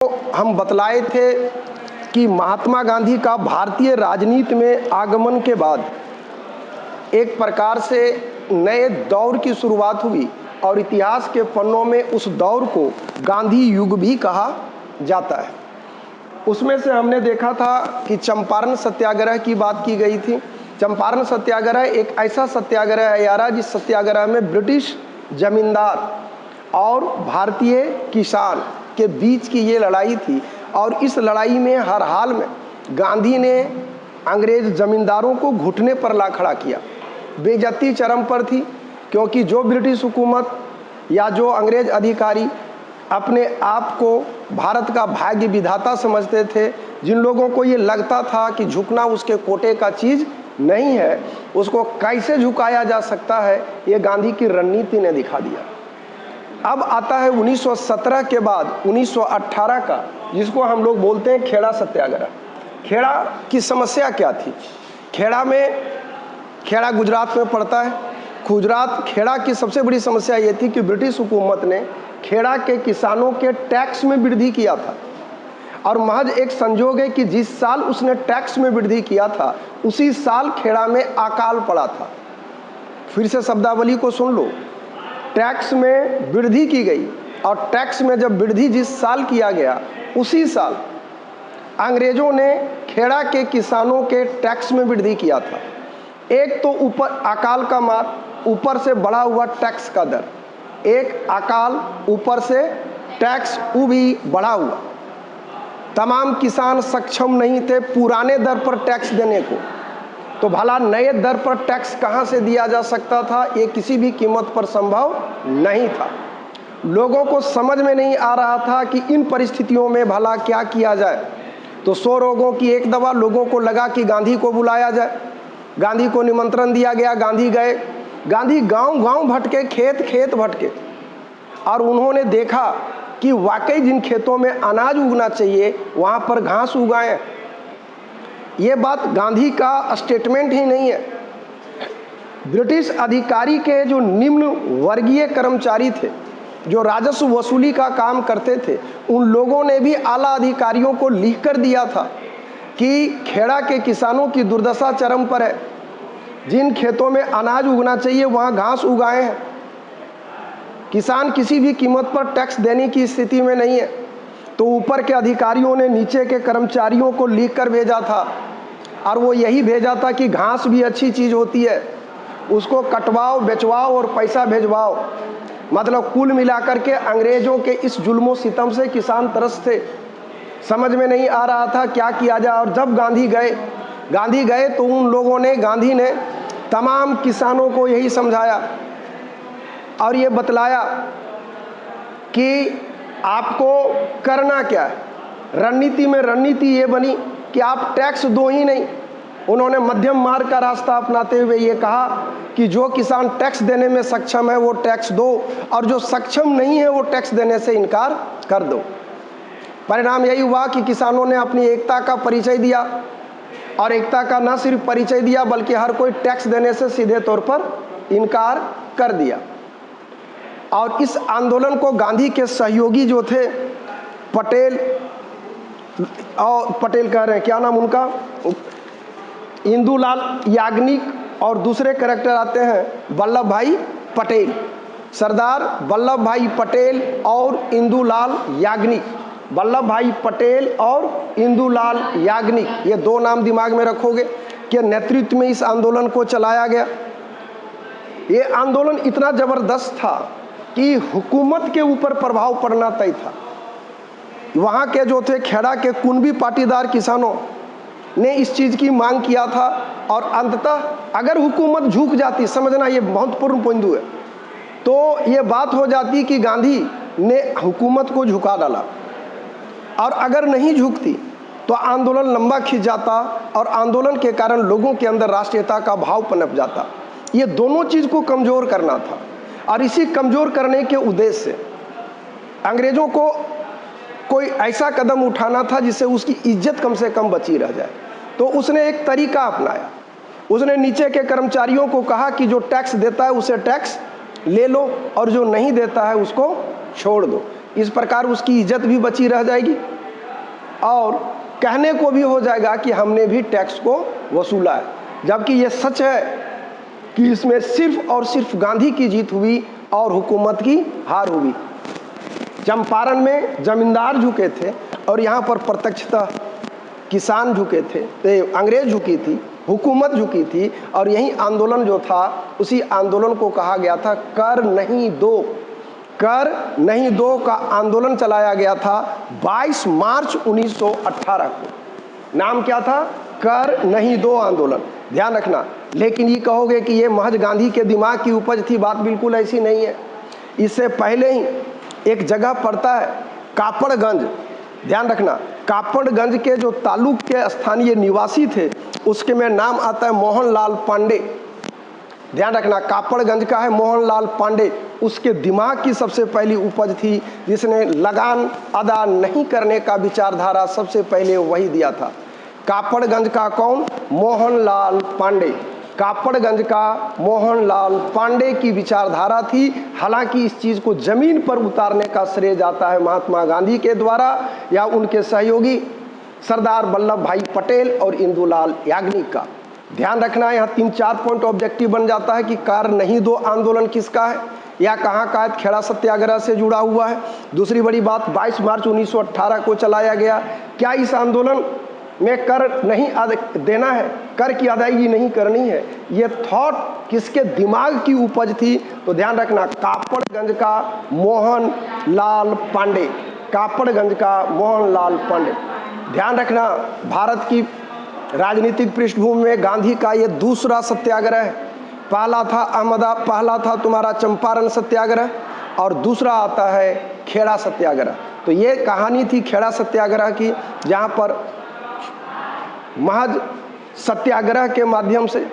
हम बतलाए थे कि महात्मा गांधी का भारतीय राजनीति में आगमन के बाद एक प्रकार से नए दौर की शुरुआत हुई और इतिहास के पन्नों में उस दौर को गांधी युग भी कहा जाता है। उसमें से हमने देखा था कि चंपारण सत्याग्रह की बात की गई थी। चंपारण सत्याग्रह एक ऐसा सत्याग्रह है यारा जिस सत्याग्रह में ब्रिटिश जमींदार और भारतीय किसान के बीच की ये लड़ाई थी और इस लड़ाई में हर हाल में गांधी ने अंग्रेज जमींदारों को घुटने पर ला खड़ा किया। बेइज्जती चरम पर थी, क्योंकि जो ब्रिटिश हुकूमत या जो अंग्रेज अधिकारी अपने आप को भारत का भाग्य विधाता समझते थे, जिन लोगों को ये लगता था कि झुकना उसके कोटे का चीज़ नहीं है, उसको कैसे झुकाया जा सकता है, ये गांधी की रणनीति ने दिखा दिया। अब आता है 1917 के बाद 1918 का, जिसको हम लोग बोलते हैं खेड़ा सत्याग्रह। खेड़ा की समस्या क्या थी? खेड़ा गुजरात में पड़ता है। खेड़ा की सबसे बड़ी समस्या ये थी कि ब्रिटिश हुकूमत ने खेड़ा के किसानों के टैक्स में वृद्धि किया था और महज एक संजोग है कि जिस साल उसने टैक्स में वृद्धि किया था उसी साल खेड़ा में अकाल पड़ा था। फिर से शब्दावली को सुन लो, टैक्स में वृद्धि की गई और टैक्स में जब वृद्धि जिस साल किया गया उसी साल अंग्रेजों ने खेड़ा के किसानों के टैक्स में वृद्धि किया था। एक तो ऊपर अकाल का मार, ऊपर से बढ़ा हुआ टैक्स का दर, एक अकाल ऊपर से टैक्स वो भी बढ़ा हुआ। तमाम किसान सक्षम नहीं थे पुराने दर पर टैक्स देने को, तो भला नए दर पर टैक्स कहाँ से दिया जा सकता था? ये किसी भी कीमत पर संभव नहीं था। लोगों को समझ में नहीं आ रहा था कि इन परिस्थितियों में भला क्या किया जाए। तो 100 रोगों की एक दवा। लोगों को लगा कि गांधी को बुलाया जाए। गांधी को निमंत्रण दिया गया, गांधी गए। गांधी गांव-गांव भटके, खेत भटके और उन्होंने देखा कि वाकई जिन खेतों में अनाज उगना चाहिए वहाँ पर घास उगाए। ये बात गांधी का स्टेटमेंट ही नहीं है। ब्रिटिश अधिकारी के जो निम्न वर्गीय कर्मचारी थे, जो राजस्व वसूली का काम करते थे, उन लोगों ने भी आला अधिकारियों को लिख कर दिया था कि खेड़ा के किसानों की दुर्दशा चरम पर है। जिन खेतों में अनाज उगना चाहिए वहाँ घास उगाए हैं। किसान किसी भी कीमत पर टैक्स देने की स्थिति में नहीं है। तो ऊपर के अधिकारियों ने नीचे के कर्मचारियों को लिख कर भेजा था और वो यही भेजा था कि घास भी अच्छी चीज़ होती है, उसको कटवाओ, बेचवाओ और पैसा भेजवाओ। मतलब कुल मिलाकर के अंग्रेजों के इस जुल्मो सितम से किसान तरस थे। समझ में नहीं आ रहा था क्या किया जाए। और जब गांधी गए तो उन लोगों ने, गांधी ने तमाम किसानों को यही समझाया और ये बतलाया कि आपको करना क्या है। रणनीति ये बनी कि आप टैक्स दो ही नहीं। उन्होंने मध्यम मार्ग का रास्ता अपनाते हुए ये कहा कि जो किसान टैक्स देने में सक्षम है वो टैक्स दो और जो सक्षम नहीं है वो टैक्स देने से इनकार कर दो। परिणाम यही हुआ कि किसानों ने अपनी एकता का परिचय दिया और एकता का न सिर्फ परिचय दिया बल्कि हर कोई टैक्स देने से सीधे तौर पर इनकार कर दिया। और इस आंदोलन को गांधी के सहयोगी जो थे पटेल कह रहे हैं, क्या नाम उनका, इंदुलाल याग्निक, और दूसरे कैरेक्टर आते हैं वल्लभ भाई पटेल। सरदार वल्लभ भाई पटेल और इंदुलाल याग्निक। वल्लभ भाई पटेल और इंदुलाल याग्निक, ये दो नाम दिमाग में रखोगे कि नेतृत्व में इस आंदोलन को चलाया गया। ये आंदोलन इतना ज़बरदस्त था कि हुकूमत के ऊपर प्रभाव पड़ना तय था। वहाँ के जो थे खेड़ा के कुनबी पाटीदार किसानों ने इस चीज़ की मांग किया था और अंततः अगर हुकूमत झुक जाती, समझना ये महत्वपूर्ण बिंदु है, तो ये बात हो जाती कि गांधी ने हुकूमत को झुका डाला, और अगर नहीं झुकती तो आंदोलन लंबा खिंच जाता और आंदोलन के कारण लोगों के अंदर राष्ट्रीयता का भाव पनप जाता। ये दोनों चीज़ को कमज़ोर करना था और इसी कमज़ोर करने के उद्देश्य से अंग्रेज़ों को कोई ऐसा कदम उठाना था जिससे उसकी इज्जत कम से कम बची रह जाए। तो उसने एक तरीका अपनाया। उसने नीचे के कर्मचारियों को कहा कि जो टैक्स देता है उसे टैक्स ले लो और जो नहीं देता है उसको छोड़ दो। इस प्रकार उसकी इज्जत भी बची रह जाएगी और कहने को भी हो जाएगा कि हमने भी टैक्स को वसूला है। जबकि ये सच है कि इसमें सिर्फ और सिर्फ गांधी की जीत हुई और हुकूमत की हार हुई। चंपारण में जमींदार झुके थे और यहाँ पर प्रत्यक्षतः किसान झुके थे, अंग्रेज झुकी थी, हुकूमत झुकी थी। और यही आंदोलन जो था, उसी आंदोलन को कहा गया था कर नहीं दो, कर नहीं दो का आंदोलन चलाया गया था 22 मार्च 1918 को। नाम क्या था? कर नहीं दो आंदोलन। ध्यान रखना। लेकिन ये कहोगे कि ये महज गांधी के दिमाग की उपज थी, बात बिल्कुल ऐसी नहीं है। इससे पहले ही एक जगह पड़ता है कापड़गंज, ध्यान रखना, कापड़गंज के जो तालुक के स्थानीय निवासी थे उसके में नाम आता है मोहनलाल पांडे। ध्यान रखना, कापड़गंज का है मोहनलाल पांडे। उसके दिमाग की सबसे पहली उपज थी, जिसने लगान अदा नहीं करने का विचारधारा सबसे पहले वही दिया था। कापड़गंज का कौन? मोहनलाल पांडे। कापड़गंज का मोहनलाल पांडे की विचारधारा थी। हालांकि इस चीज़ को जमीन पर उतारने का श्रेय जाता है महात्मा गांधी के द्वारा या उनके सहयोगी सरदार वल्लभ भाई पटेल और इंदुलाल याग्निक का। ध्यान रखना, यहाँ 3-4 पॉइंट ऑब्जेक्टिव बन जाता है कि कर नहीं दो आंदोलन किसका है या कहाँ का है। खेड़ा सत्याग्रह से जुड़ा हुआ है। दूसरी बड़ी बात, 22 मार्च 1918 को चलाया गया। क्या इस आंदोलन में कर नहीं देना है, कर की अदायगी नहीं करनी है, ये थॉट किसके दिमाग की उपज थी? तो ध्यान रखना, कापड़गंज का मोहनलाल पांडे, कापड़गंज का मोहनलाल पांडे। ध्यान रखना, भारत की राजनीतिक पृष्ठभूमि में गांधी का ये दूसरा सत्याग्रह है। पहला था तुम्हारा चंपारण सत्याग्रह और दूसरा आता है खेड़ा सत्याग्रह। तो ये कहानी थी खेड़ा सत्याग्रह की, जहाँ पर महज सत्याग्रह के माध्यम से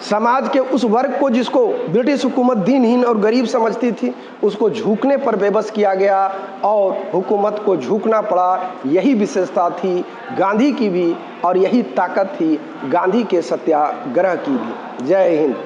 समाज के उस वर्ग को जिसको ब्रिटिश हुकूमत दीनहीन और गरीब समझती थी, उसको झुकने पर बेबस किया गया और हुकूमत को झुकना पड़ा। यही विशेषता थी गांधी की भी और यही ताकत थी गांधी के सत्याग्रह की भी। जय हिंद।